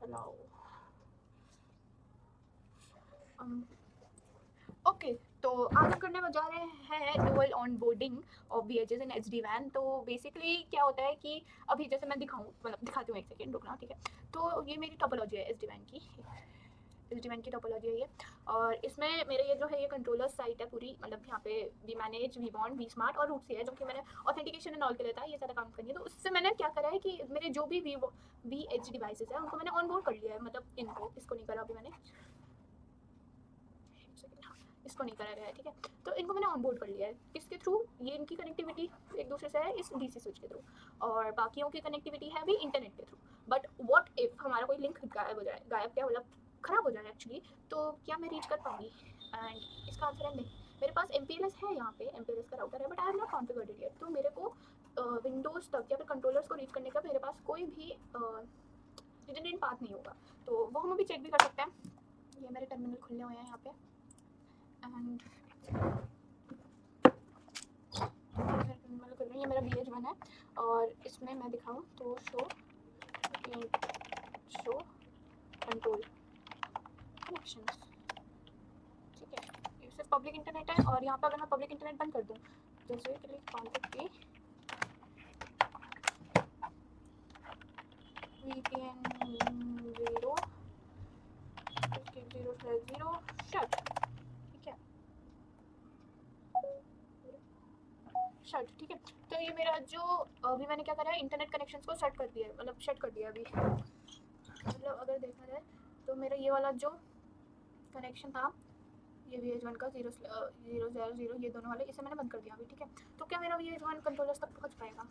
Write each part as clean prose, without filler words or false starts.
Allow. Okay, तो आज हम करने जा रहे हैं dual on boarding of VHS in SD-WAN। तो बेसिकली क्या होता है कि अभी जैसे मैं दिखाऊं, मतलब दिखाती हूँ, एक सेकेंड रुकना, ठीक है। तो ये मेरी टोपोलॉजी है SD-WAN की टोपोलॉजी है ये। और इसमें मेरे ये जो है ये कंट्रोलर साइट है पूरी, मतलब यहाँ पे we manage, we bond, we smart और रूट सी है, जो कि मैंने ऑथेंटिकेशन एंड ऑल के लिए था, ये सारा काम करनी है। तो उससे मैंने क्या करा है कि मेरे जो भी VH डिवाइसेस है उनको मैंने ऑन बोर्ड कर लिया है, मतलब इनको, इसको नहीं करा अभी मैंने, इसको नहीं करा गया है, ठीक है। तो इनको मैंने ऑन बोर्ड कर लिया है, किसके थ्रू, ये इनकी कनेक्टिविटी एक दूसरे से है इस DC स्विच के थ्रू, और बाकियों की कनेक्टिविटी है भी इंटरनेट के थ्रू। बट व्हाट इफ हमारा कोई लिंक गायब हो जाए, गायब क्या मतलब खराब हो जाए एक्चुअली, तो क्या मैं रीच कर पाऊंगी? एंड इसका आंसर है नहीं। मेरे पास MPLS है, यहाँ पे MPLS का राउटर है, but I have not configured it yet. तो मेरे को विंडोज़ तक या फिर कंट्रोलर्स को रीच करने का मेरे पास कोई भी रिडंडेंट पाथ नहीं होगा। तो वो हम अभी चेक भी कर सकते हैं। ये मेरे टर्मिनल खुलने हुए हैं यहाँ पे, एंड ये मेरा VH1 है, और इसमें मैं दिखाऊँ तो शो कंट्रोल कनेक्शंस, ठीक है। ये सिर्फ पब्लिक इंटरनेट है, और यहाँ पे अगर मैं पब्लिक इंटरनेट बंद कर दूँ, जैसे क्लिक कॉन्टेक्ट की VPN 0 0/0 शट, ठीक है, शट, ठीक है। तो ये मेरा जो अभी मैंने क्या करा है, इंटरनेट कनेक्शंस को शट कर दिया है, मतलब शट कर दिया अभी, मतलब अगर देखा जाए तो मेरा ये वाला जो कनेक्शन था, ये VH1 का 0/0 ये दोनों वाले, इसे मैंने बंद कर दिया अभी, ठीक है। तो क्या मेरा VH1 कंट्रोलर्स तक पहुंच पाएगा?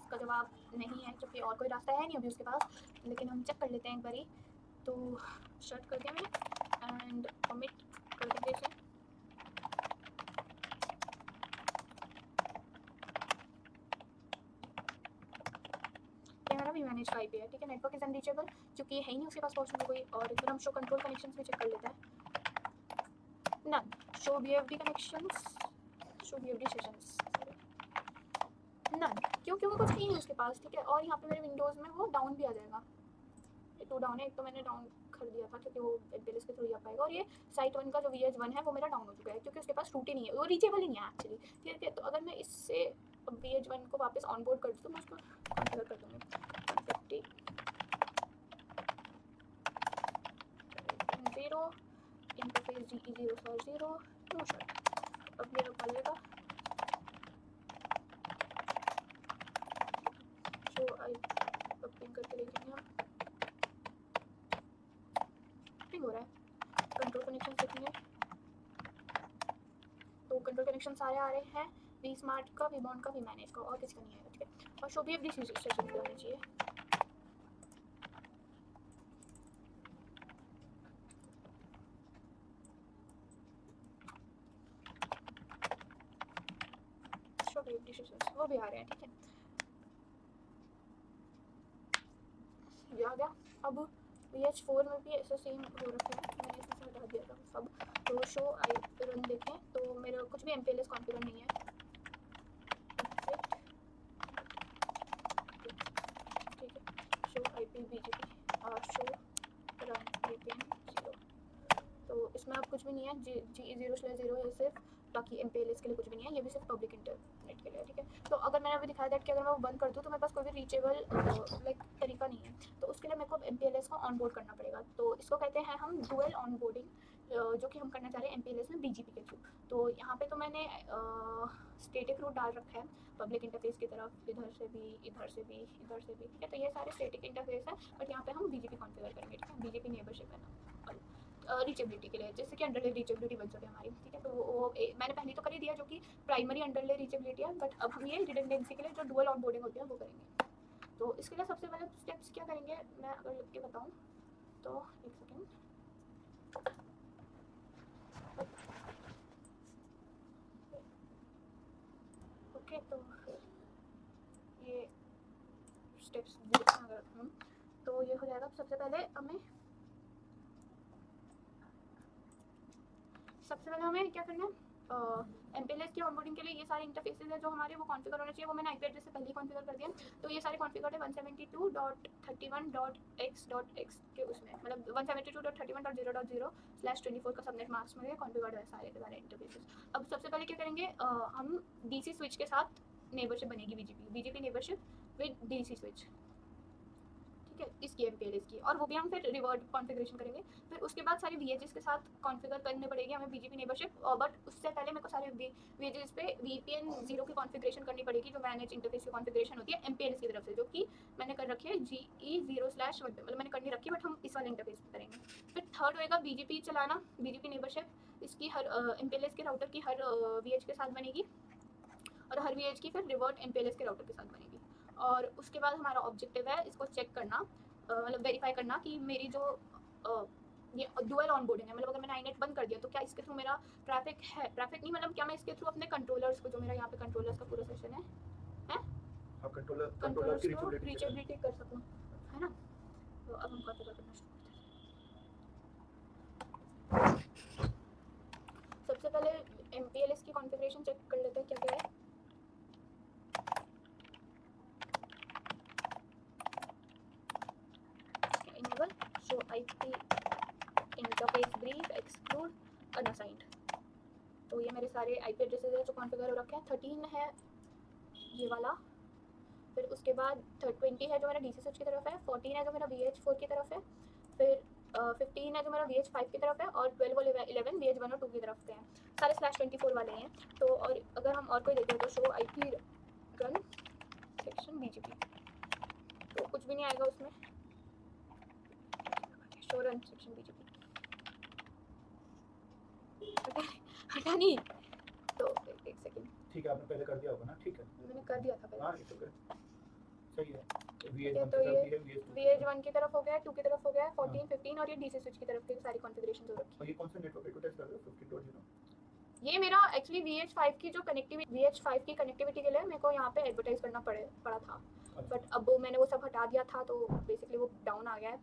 इसका जवाब नहीं है, क्योंकि और कोई रास्ता है नहीं अभी उसके पास, लेकिन हम चेक कर लेते हैं एक बारी। तो शट कर दिया मैंने, एंड कमिट कर देंगे इसे। ये मेरा वी मैनेज का IP है, ठीक है। नेटवर्क इज अनरीचेबल, क्योंकि है ही नहीं उसके पास पहुंचने कोई। और इधर हम शो कंट्रोल कनेक्शंस में चेक कर लेते हैं। None, show BFD connections, show BFD sessions, none, क्योंकि कुछ नहीं है उसके पास, ठीक है। और यहाँ पे मेरे विंडोज़ में वो डाउन भी आ जाएगा, ये 2 डाउन है, एक तो मैंने डाउन कर दिया था क्योंकि वो MPLS के थ्रू ही आ पाएगा। और ये साइट 1 का जो VH1 है वो मेरा डाउन हो चुका है, क्योंकि उसके पास रूट ही नहीं है, वो रीचेबल ही नहीं है एक्चुअली, ठीक है। तो अगर मैं इससे VH1 को वापस ऑन बोर्ड कर दूँ तो मैं उसको कॉन्फ़िगर कर दूँगी 0 इंटरफेस GE 0/0 नो शट। अब ये रखा लेगा, जो आई पिंग करके देखेंगे हम, पिंग हो रहा है। कंट्रोल कनेक्शन देखेंगे तो कंट्रोल कनेक्शन सारे आ रहे हैं, वी स्मार्ट का, वी बॉन्ड का, वी मैनेज का, और किसी का नहीं आएगा, ठीक है। और शो BFD सेशन पे होना चाहिए। शो BFD सेशन वो भी आ रहे हैं, ठीक है, ये आ गया। अब VH4 में भी ऐसा सेम हो रखा है, मैंने इसमें से हटा दिया था सब। तो शो आई रन देखें तो मेरा कुछ भी MPLS कॉन्फ़िगर नहीं है, ठीक है। शो IP BGP और शो रन VPN 0, तो इसमें अब कुछ भी नहीं है, GE 0/0 है सिर्फ, बाकी MPLS के लिए कुछ भी नहीं है, ये भी सिर्फ पब्लिक इंटरनेट के लिए, ठीक है। तो अगर मैंने अभी दिखाया दैट कि अगर मैं वो बंद कर दूँ तो मेरे पास कोई भी रीचेबल लाइक तरीका नहीं है, तो उसके लिए मेरे को MPLS को ऑन बोर्ड करना पड़ेगा। तो इसको कहते हैं हम डुअल ऑन बोर्डिंग, जो कि हम करना चाह रहे हैं MPLS में BGP के थ्रू। तो यहाँ पे तो मैंने स्टेटिक रूट डाल रखा है पब्लिक इंटरफेस की तरफ, इधर से भी, इधर से भी, इधर से भी, ठीक है। तो ये सारे स्टेटिक इंटरफेस है, बट यहाँ पे हम BGP कॉन्फ़िगर करेंगे, ठीक है। BGP नेबरशिप है ना, और रीचेबिलिटी के लिए, जैसे कि अंडरले रीचेबिलिटी बन सके हमारी, ठीक है। तो वो मैंने पहले तो कर ही दिया, जो कि प्राइमरी अंडरले रीचेबिलिटी है, बट अब हम ये रिडंडेंसी के लिए जो डुअल ऑनबोर्डिंग होती है वो करेंगे। तो इसके लिए सबसे पहले स्टेप्स क्या करेंगे, मैं अगर लिख के बताऊँ तो, एक सेकेंड, ओके। तो ये स्टेप्स अगर हम, तो ये हो जाएगा। सबसे पहले हमें क्या करना है, MPLS के ऑनबोर्डिंग के लिए ये सारे इंटरफेसेस हैं जो हमारे वो कॉन्फ़िगर होने चाहिए, वो मैंने आईपी एड्रेस से पहले ही कॉन्फ़िगर कर दिया। तो ये सारे कॉन्फ़िगर है 172.31.x.x के उसमें, मतलब 172.31.0.0/24 का सबनेट मास्क में कॉन्फ़िगर है सारे के सारे इंटरफेसेस। अब सबसे पहले क्या करेंगे, हम डीसी स्विच के साथ नेबरशिप बनेगी, BGP neighborship with DC switch, ठीक है, इसकी MPLS की, और वो भी हम फिर रिवर्ट कॉन्फ़िगरेशन करेंगे। फिर उसके बाद सारी VHs के साथ कॉन्फ़िगर करने पड़ेगी हमें बीजीपी नेबरशिप, बट उससे पहले मेरे को सारे VHs पे VPN 0 की कॉन्फ़िगरेशन करनी पड़ेगी, जो मैनेज इंटरफेस की कॉन्फ़िगरेशन होती है MPLS की तरफ से, जो कि मैंने कर रखी है GE0/1 पे, मतलब मैंने करनी रखी है, बट हम इस वाले इंटरफेस पे करेंगे। फिर थर्ड होएगा BGP चलाना, BGP नेबरशिप, इसकी हर MPLS के राउटर की हर VH के साथ बनेगी, और हर VH की फिर रिवर्ट MPLS के राउटर के साथ बनेगी। और उसके बाद हमारा ऑब्जेक्टिव है इसको चेक करना, मतलब वेरीफाई करना कि मेरी जो ये डुअल ऑनबोर्डिंग है, मतलब अगर मैंने आईनेट बंद कर दिया तो क्या इसके थ्रू मेरा ट्रैफिक है, ट्रैफिक नहीं मतलब क्या मैं इसके थ्रू अपने कंट्रोलर्स को, जो मेरा यहाँ पे कंट्रोलर्स का पूरा सेशन है आप कंट्रोलर कंट्रोलर्स की को रीचेबिलिटी कर सकूँ, है ना। तो अब हम कॉन्फ़िगर करना शुरू करते हैं। सबसे पहले MPLS की कॉन्फ़िगरेशन चेक कर लेते हैं क्या क्या है। Enable show IP interface brief exclude unassigned, तो ये मेरे सारे IP एड्रेसेस है जो कॉन्फ़िगर हो रखे हैं। 13 है ये वाला, फिर उसके बाद 20 है जो मेरा डीसी स्विच की तरफ है, 14 है जो मेरा VH4 की तरफ है, फिर 15 है जो मेरा VH5 की तरफ है, और 12 और 11 VH1 और 2 की तरफ के हैं, सारे /24 वाले हैं। तो और अगर हम और कोई देखें तो show IP run section BGP, तो कुछ भी नहीं आएगा उसमें, शो रन सेक्शन BGP हटा नहीं, तो एक सेकंड, ठीक है, आपने पहले कर दिया होगा ना, ठीक है मैंने कर दिया था पहले। हाँ इट्स ओके, सही है। VH1 तो ये VH1 की तरफ हो गया, 2 की तरफ हो गया, 14 15 और ये डीसी स्विच की तरफ की सारी कॉन्फ़िगरेशन हो रखी है। और ये कौन सा नेटवर्क एडवर्टाइज कर रहे हो 15.0? ये मेरा एक्चुअली VH5 की जो कनेक्टिविटी, VH5 की कनेक्टिविटी के लिए मेरे को यहाँ पे एडवर्टाइज करना पड़ा था, बट अब मैंने वो सब हटा दिया था, तो बेसिकली वो डाउन आ गया है,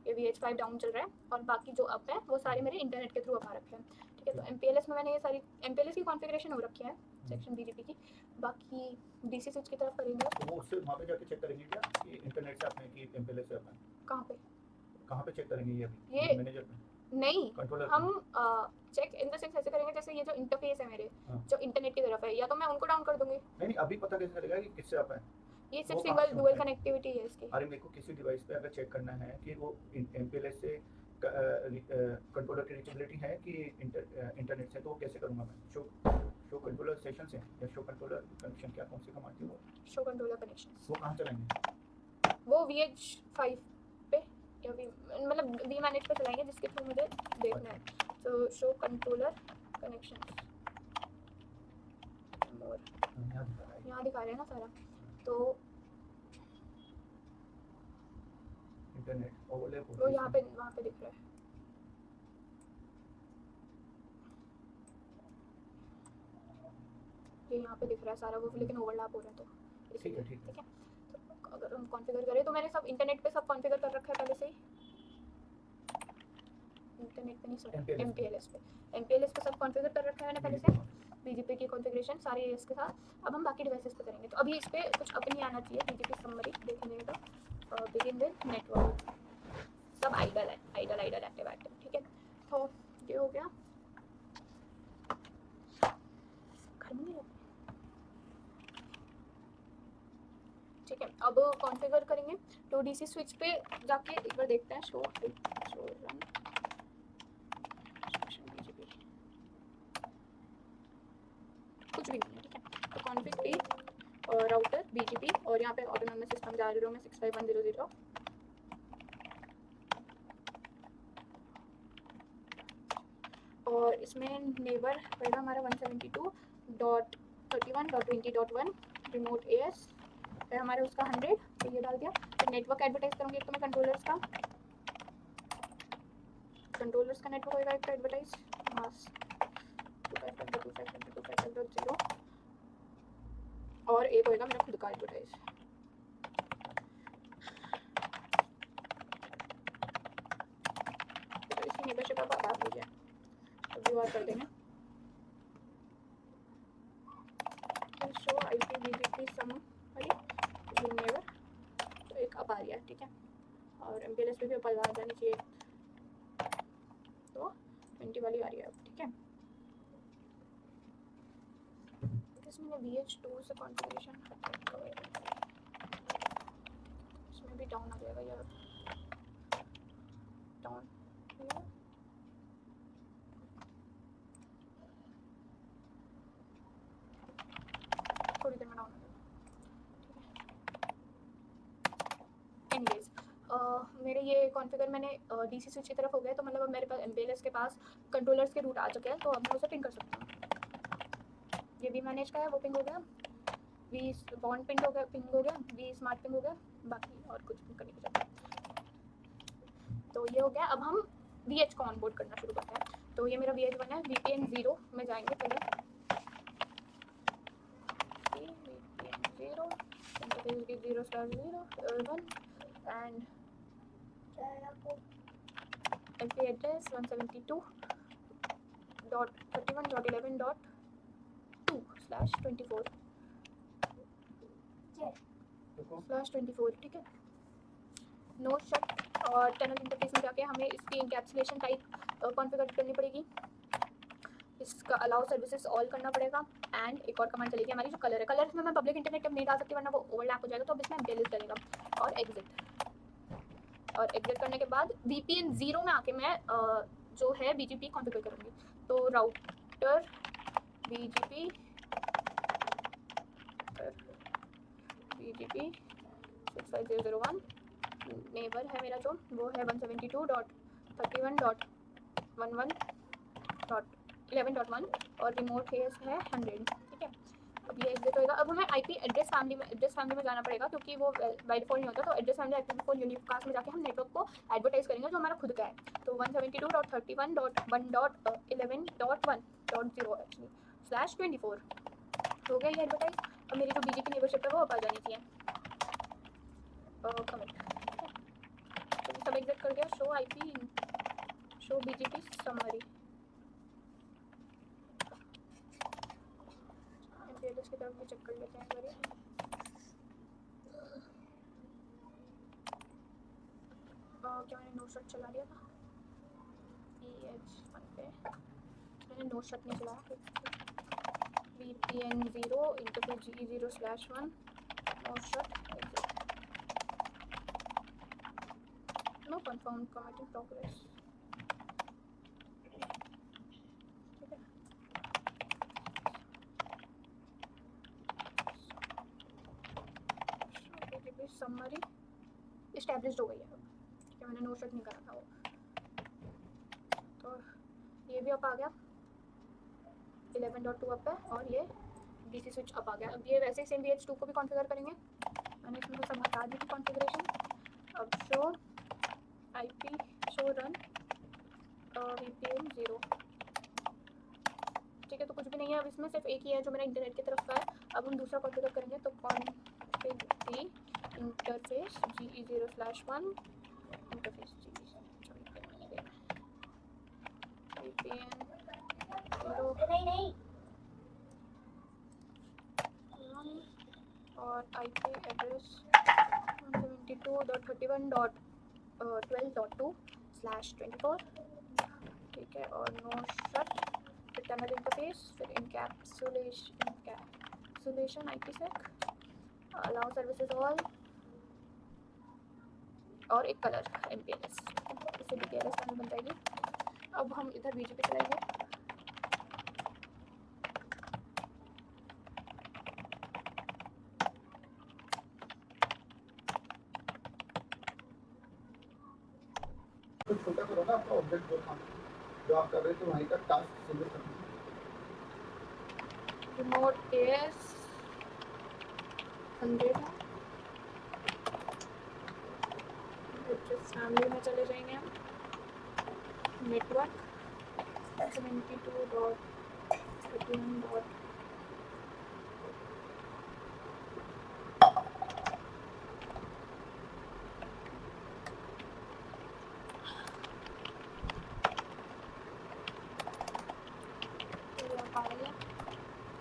ये VH5 डाउन चल रहा है, और बाकी जो अप है वो सारे मेरे इंटरनेट के थ्रू अप आ रखे हैं, ठीक है। तो MPLS में मैंने ये सारी MPLS की कॉन्फ़िगरेशन हो रखी है सेक्शन BGP की। बाकी डीसी स्विच की तरफ करेंगे, तो वो उससे वहाँ पे जाके चेक करेंगे क्या कि इंटरनेट से आपने कि MPLS से आपने कहाँ पे चेक करेंगे ये अभी ये मैनेजर पे नहीं, कंट्रोलर हम चेक इन द सेंस ऐसे करेंगे जैसे ये जो इंटरफेस है मेरे जो इंटरनेट की तरफ है, या तो मैं उनको डाउन कर दूंगी। नहीं अभी पता कैसे चलेगा कि किससे आप हैं? ये सिर्फ सिंगल डुअल कनेक्टिविटी है इसकी। अरे मेरे को किसी डिवाइस पे अगर चेक करना है कि वो MPLS से कंट्रोलर की रीचेबिलिटी है कि इंटरनेट से, तो वो कैसे करूँगा मैं? शो कंट्रोलर सेशन से या शो कंट्रोलर कनेक्शन, क्या कौन से कमांड थी वो? शो कंट्रोलर कनेक्शन वो कहाँ चलाएंगे? वो VH5 पे या मतलब vManage पे चलाएंगे जिसके थ्रू मुझे देखना है। तो शो कंट्रोलर कनेक्शन यहाँ दिखा रहे हैं ना सारा, तो इंटरनेट ओवरलैप वो यहाँ पे वहाँ पे दिख रहा है। ये यहाँ पे दिख रहा है सारा वो, लेकिन ओवरलैप हो रहा है, तो ठीक है। तो अगर हम कॉन्फ़िगर करें तो मैंने सब इंटरनेट पे सब कॉन्फ़िगर कर रखा है पहले से ही, इंटरनेट पे नहीं सॉरी MPLS पे सब कॉन्फ़िगर कर रखा है मैंने पहले से, BGP की कॉन्फ़िगरेशन सारे इसके साथ। अब हम बाकी डिवाइसेस पे करेंगे, तो अभी इस पे कुछ अप नहीं आना चाहिए। BGP समरी देखेंगे तो बिगिन विद नेटवर्क, सब आइडल है, आइडल एक्टिव, ठीक है। तो ये हो गया, घर में ठीक है। अब कॉन्फ़िगर करेंगे तो डीसी स्विच पे जाके एक बार देखते हैं, शो रन कुछ भी नहीं है, ठीक है। तो कॉन्फ़िग टी और राउटर BGP, और यहाँ पे ऑटोनॉमस सिस्टम जा रहे हो में 65100, और इसमें नेबर रहेगा हमारा 172.31.20.1 रिमोट AS है हमारे उसका 100, तो ये डाल दिया। फिर नेटवर्क एडवर्टाइज करूँगी एक तो मैं कंट्रोलर्स का नेटवर्क होएगा एक एडवर्टाइज मास 255.255.255.0, और एक होएगा मेरा खुद का एडवर्टाइज। तो इसकी मेंबरशिप आप हो जाए तो व्यू कर देंगे। BGP सम वाली नेवर, तो एक अप आ रही है, ठीक है, और MPLS पे भी अप आ जानी चाहिए, तो 20 वाली आ रही है अब, ठीक है। इसमें VH2 से कॉन्फ़िगरेशन इसमें भी डाउन आ जाएगा यार, डाउन थोड़ी देर में डाउन हो जाएगा। एनीवेज मेरे ये कॉन्फ़िगर मैंने DC स्विच की तरफ हो गया, तो मतलब अब मेरे पास MPLS के पास कंट्रोलर्स के रूट आ चुके हैं, तो अब मैं उसे पिंग कर सकता हूँ। ये V मैनेज का है, वो पिंग हो गया, V बॉन्ड पिंग हो गया, V स्मार्ट पिंग हो गया, बाकी और कुछ भी करने की जरूरत नहीं। तो ये हो गया। अब हम VH को ऑनबोर्ड करना शुरू करते हैं। तो ये मेरा VH1 है, VPN 0 में जाएंगे पहले, VPN 0 0/0 1 एंड IP एड्रेस 172.31.11.2/24 ठीक है। नो शट और टनल इंटरफेस में जाके हमें इसकी इंकैप्सुलेशन टाइप कॉन्फ़िगर करनी पड़ेगी, इसका अलाउ सर्विसेज ऑल करना पड़ेगा, एंड एक और कमांड चलेगी हमारी जो कलर है। कलर में मैं पब्लिक इंटरनेट नहीं डाल सकती वरना वो ओवरलैप हो जाएगा, तो अब इसमें MPLS डलेगा और एग्जिट करने के बाद VPN 0 में आके मैं जो है BGP कॉन्फ़िगर करूँगी। तो राउटर BGP 65001 नेबर है मेरा जो, वो है 172.31.11.1 और रिमोट केस है 100, ठीक है। अब ये एग्जिट होएगा। अब हमें IP एड्रेस फैमिली में जाना पड़ेगा, क्योंकि वो बाय डिफॉल्ट नहीं होता, तो एड्रेस फैमिली IPv4 यूनिकास्ट में जाके हम नेटवर्क को एडवर्टाइज करेंगे जो हमारा खुद का है। तो 172.31.1.11.1.0 एक्चुअली /24 हो गया ये एडवर्टाइज। अब मेरी जो BGP नेबरशिप है वो अब आ जानी चाहिए, कमेंट तो सब एग्जिट कर गया। शो BGP समरी, MPLS की तरफ भी चेक कर लेते हैं एक बार। क्या मैंने नो शट चला लिया था VH1 पे, मैंने नो शट नहीं चलाया। VPN 0 interface GE0/1 no shut no confirm commit in progress, ठीक है। BGP समरी एस्टैब्लिश्ड हो गई है, ठीक है, मैंने नो शट नहीं करा था वो, तो ये भी अप आ गया, 11.2 अप है, और ये DC स्विच अप आ गया। अब ये वैसे ही सेम VH2 को भी कॉन्फ़िगर करेंगे, मैंने इसमें सब बता दी थी कॉन्फ़िगरेशन। अब show IP show run VPN 0, ठीक है, तो कुछ भी नहीं है अब इसमें, सिर्फ एक ही है जो मेरा इंटरनेट की तरफ का है। अब हम दूसरा कॉन्फ़िगर करेंगे, तो config interface GE0/1 interface VPN 0 और IP एड्रेस 172.31.12.2/24, ठीक है, और नो शट, फिर टनल इंटरफेस, फिर इंकैप्सुलेशन IPsec, अलाउ सर्विसेज ऑल, और एक कलर MPLS, इससे DPLS टनल बन जाएगी। अब हम इधर BGP चलाएंगे, तो छोटा करो ना आपका ऑब्जेक्ट, जो आप कर रहे थे वहीं तक टास्क सिलेक्ट करना। रिमोट केस 100 है, फैमिली में चले जाएंगे हम, नेटवर्क 72.31.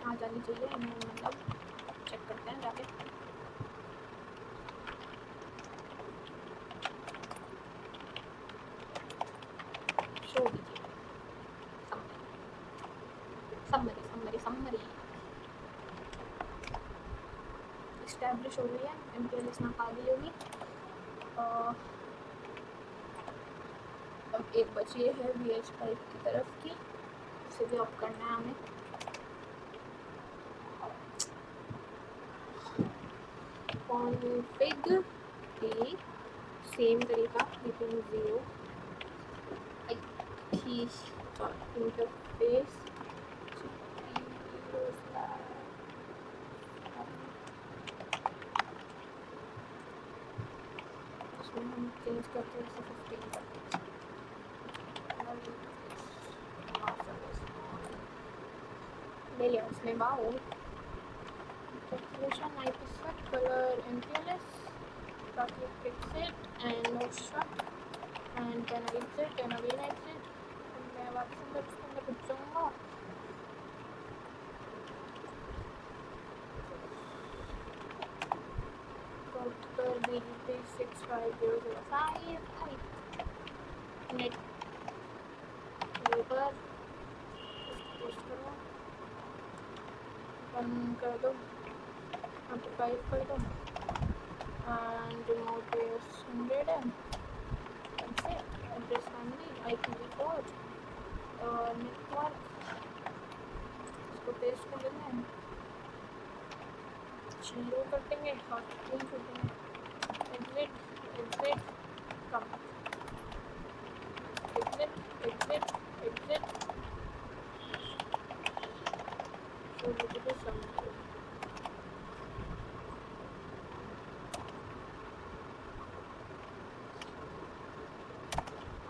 आ जानी चाहिए, मतलब चेक कर हैं जाके। शो कीजिए समरी इस्टेब्लिश हो गई है, MPLS नाम आ गई होगी। अब एक बची है VH5 की तरफ की, उसे भी ऑफ करना है हमें। कॉन्फ़िग की सेम तरीका VPN 0 इंटरफेस इसमें हम चेंज करते हैं 15 तक। ले लिया उसने बाओ calculation IP set color MPLS बाकी fix it and no shut and then exit and again exit। मैं वापस अंदर उसके अंदर घुस जाऊँगा। पर BGP 65005 नेट ऊपर पोस्ट करो, बंद कर दो, टाइप कर दो एंड रिमोट एस 100 है, एड्रेस फैमिली IPv4 और नेटवर्क इसको पेस्ट कर देना है, शुरू कर देंगे और क्लीन कर देंगे। एग्जिट कम एग्जिट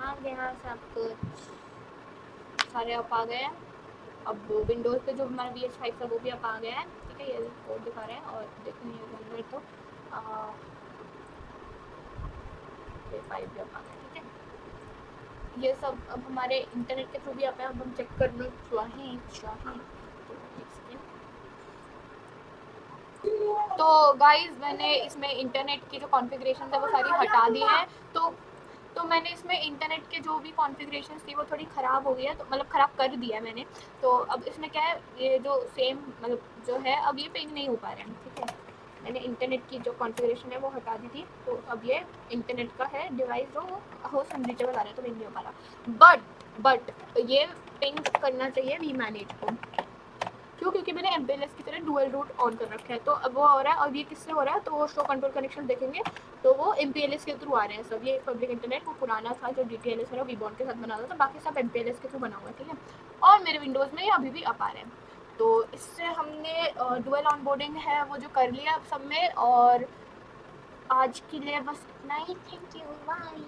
आ गया सब कुछ, सारे आप आ गए हैं। अब विंडोज़ पे जो हमारा VH5 था वो भी अब आ गया है, ठीक है। ये कोड दिखा रहे हैं और देखने ये तो ये 5 भी अब आ गया, ठीक है। ये सब अब हमारे इंटरनेट के थ्रू भी आता है। अब हम चेक करना तो गाइस मैंने इसमें इंटरनेट की जो कॉन्फ़िगरेशन है वो सारी हटा दी है। तो मैंने इसमें इंटरनेट के जो भी कॉन्फ़िगरेशन थी वो थोड़ी ख़राब हो गई है, तो मतलब ख़राब कर दिया है मैंने। तो अब इसमें क्या है, ये जो सेम मतलब जो है अब ये पिंग नहीं हो पा रहे हैं, ठीक है। मैंने इंटरनेट की जो कॉन्फ़िगरेशन है वो हटा दी थी, तो अब ये इंटरनेट का है डिवाइस जो होस्ट अनरीचेबल आ रहा है, तो पिंग नहीं हो पा रहा। बट ये पिंग करना चाहिए vManage को, क्यों? क्योंकि मैंने MPLS की तरह डुअल रूट ऑन कर रखा है, तो अब वो हो रहा है। और ये किससे हो रहा है, तो वो शो कंट्रोल कनेक्शन देखेंगे तो वो MPLS के थ्रू आ रहे हैं सब। ये पब्लिक इंटरनेट वो पुराना था जो DTLS है, वीबॉर्न के साथ बना था, बाकी सब MPLS के थ्रू बना हुआ है, ठीक है। और मेरे विंडोज़ में ये अभी भी अप आ रहे हैं। तो इससे हमने डुअल ऑनबोर्डिंग है वो जो कर लिया सब में। और आज के लिए बस इतना ही। Thank you, bye.